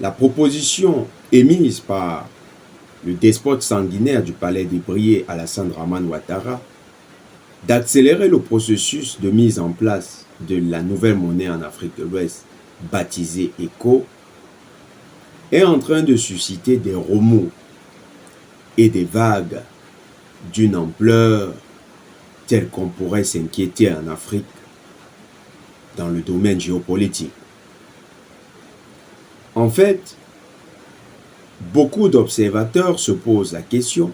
La proposition émise par le despote sanguinaire du palais des Briers, Alassane Dramane Ouattara, d'accélérer le processus de mise en place de la nouvelle monnaie en Afrique de l'Ouest, baptisée ECO, est en train de susciter des remous et des vagues d'une ampleur telle qu'on pourrait s'inquiéter en Afrique dans le domaine géopolitique. En fait, beaucoup d'observateurs se posent la question,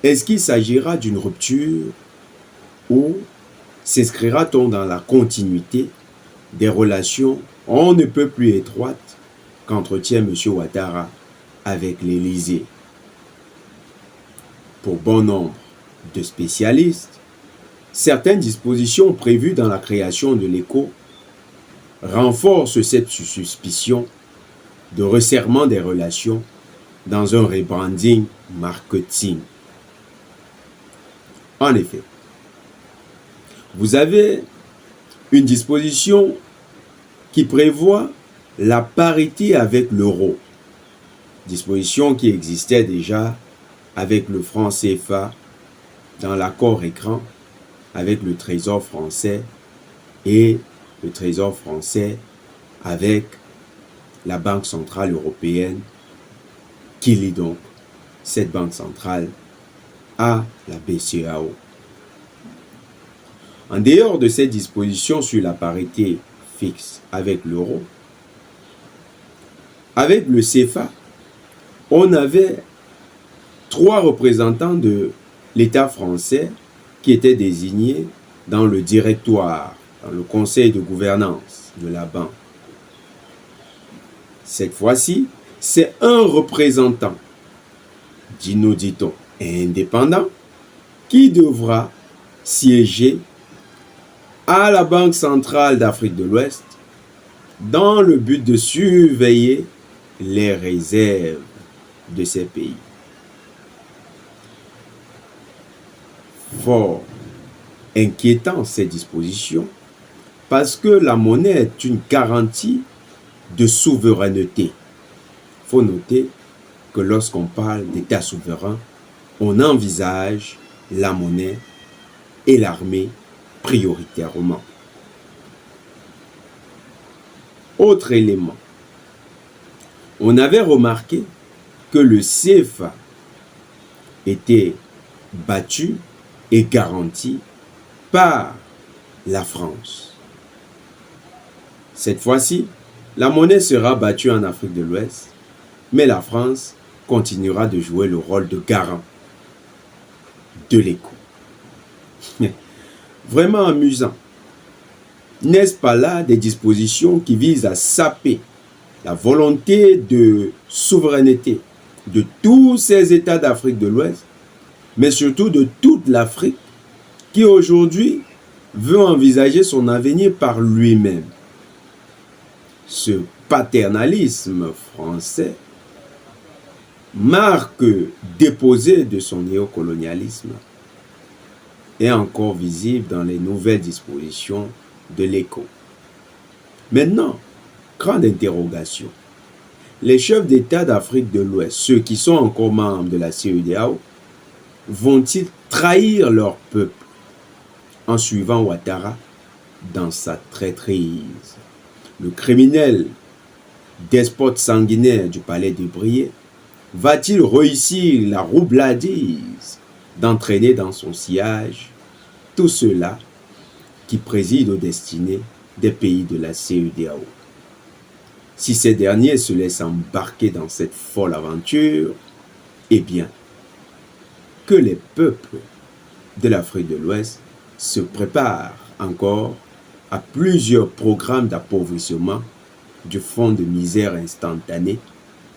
est-ce qu'il s'agira d'une rupture ou s'inscrira-t-on dans la continuité des relations on ne peut plus étroites qu'entretient M. Ouattara avec l'Élysée? Pour bon nombre de spécialistes, certaines dispositions prévues dans la création de l'ECO renforcent cette suspicion de resserrement des relations dans un rebranding marketing. En effet, vous avez une disposition qui prévoit la parité avec l'euro, disposition qui existait déjà avec le franc CFA dans l'accord écran avec le Trésor français et le Trésor français avec la Banque centrale européenne qui lie donc cette banque centrale à la BCEAO. En dehors de ces dispositions sur la parité fixe avec l'euro, avec le CFA, on avait 3 représentants de l'État français qui étaient désignés dans le directoire, dans le conseil de gouvernance de la banque. Cette fois-ci, c'est un représentant, nous dit-on, indépendant, qui devra siéger à la Banque centrale d'Afrique de l'Ouest dans le but de surveiller les réserves de ces pays. Fort inquiétant ces dispositions parce que la monnaie est une garantie de souveraineté. Il faut noter que lorsqu'on parle d'État souverain, on envisage la monnaie et l'armée prioritairement. Autre élément, on avait remarqué que le CFA était battu et garanti par la France. Cette fois-ci, la monnaie sera battue en Afrique de l'Ouest, mais la France continuera de jouer le rôle de garant de l'ECO. Vraiment amusant. N'est-ce pas là des dispositions qui visent à saper la volonté de souveraineté de tous ces États d'Afrique de l'Ouest, mais surtout de toute l'Afrique qui aujourd'hui veut envisager son avenir par lui-même? Ce paternalisme français, marque déposée de son néocolonialisme, est encore visible dans les nouvelles dispositions de l'ECO. Maintenant, grande interrogation. Les chefs d'État d'Afrique de l'Ouest, ceux qui sont encore membres de la CEDEAO, vont-ils trahir leur peuple en suivant Ouattara dans sa traîtrise? Le criminel despote sanguinaire du palais des Briers va-t-il réussir la roubladise d'entraîner dans son sillage tous ceux-là qui président aux destinées des pays de la CEDEAO? Si ces derniers se laissent embarquer dans cette folle aventure, eh bien, que les peuples de l'Afrique de l'Ouest se préparent encore à plusieurs programmes d'appauvrissement du fonds de misère instantané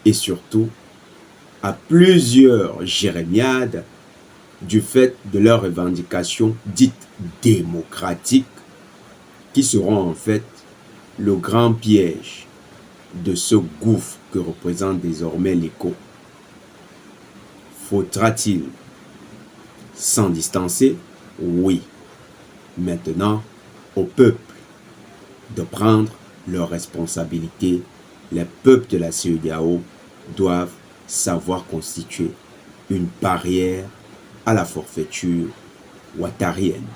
et surtout à plusieurs jérémiades du fait de leurs revendications dites démocratiques qui seront en fait le grand piège de ce gouffre que représente désormais l'ECO. Faudra-t-il s'en distancer? Oui. Maintenant, au peuple de prendre leurs responsabilités les peuples de la CEDEAO doivent savoir constituer une barrière à la forfaiture ouattarienne.